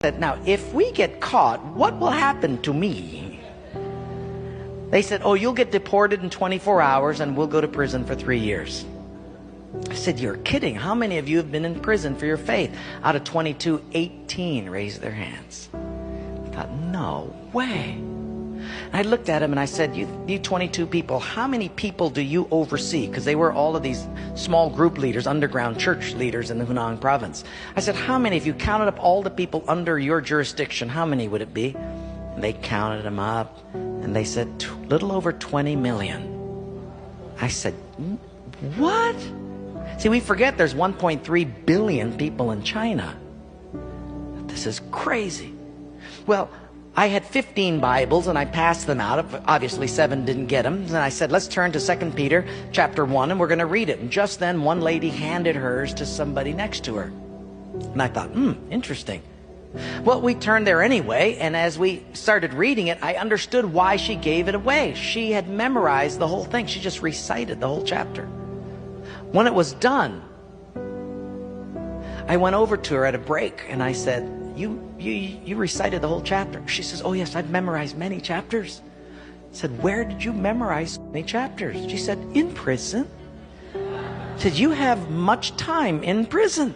said, now, if we get caught, what will happen to me? They said, oh, you'll get deported in 24 hours and we'll go to prison for 3 years. I said, you're kidding. How many of you have been in prison for your faith? Out of 22, 18 raised their hands. I thought, no way. And I looked at him and I said, you 22 people, how many people do you oversee? Because they were all of these small group leaders, underground church leaders in the Hunan province. I said, how many, if you counted up all the people under your jurisdiction, how many would it be? And they counted them up and they said, little over 20 million. I said, what? See, we forget there's 1.3 billion people in China. This is crazy. Well, I had 15 Bibles and I passed them out. Obviously 7 didn't get them. And I said, let's turn to 2 Peter chapter 1 and we're going to read it. And just then one lady handed hers to somebody next to her. And I thought, interesting. Well, we turned there anyway, and as we started reading it, I understood why she gave it away. She had memorized the whole thing. She just recited the whole chapter. When it was done, I went over to her at a break and I said, you recited the whole chapter. She says, oh yes, I've memorized many chapters. I said, where did you memorize so many chapters? She said, in prison. I said, you have much time in prison.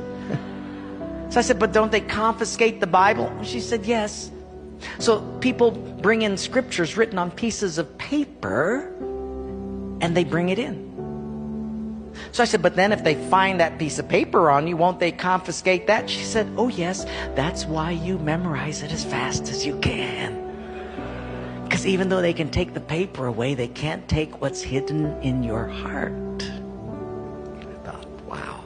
So I said, but don't they confiscate the Bible? She said, yes. So people bring in scriptures written on pieces of paper and they bring it in. So I said, but then if they find that piece of paper on you, won't they confiscate that? She said, oh yes, that's why you memorize it as fast as you can. Because even though they can take the paper away, they can't take what's hidden in your heart. I thought, wow.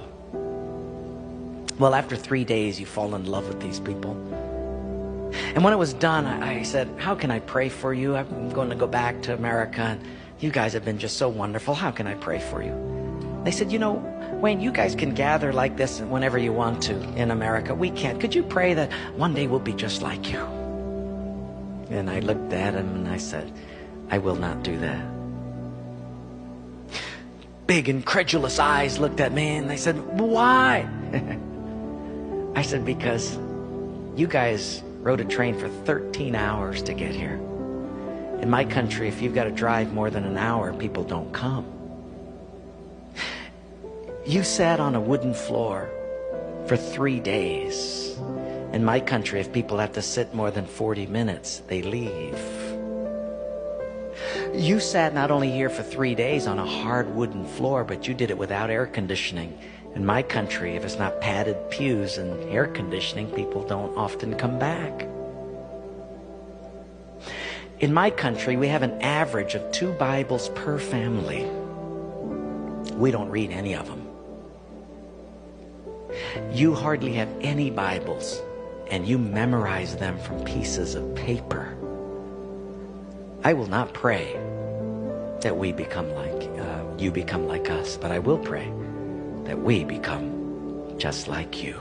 Well, after 3 days, you fall in love with these people. And when it was done, I said, how can I pray for you? I'm going to go back to America, and you guys have been just so wonderful. How can I pray for you? They said, you know, Wayne, you guys can gather like this whenever you want to in America. We can't. Could you pray that one day we'll be just like you? And I looked at him and I said, I will not do that. Big incredulous eyes looked at me and they said, why? I said, because you guys rode a train for 13 hours to get here. In my country, if you've got to drive more than an hour, people don't come. You sat on a wooden floor for 3 days. In my country, if people have to sit more than 40 minutes, they leave. You sat not only here for 3 days on a hard wooden floor, but you did it without air conditioning. In my country, if it's not padded pews and air conditioning, people don't often come back. In my country, we have an average of 2 Bibles per family. We don't read any of them. You hardly have any Bibles, and you memorize them from pieces of paper. I will not pray that we become like, you become like us, but I will pray that we become just like you.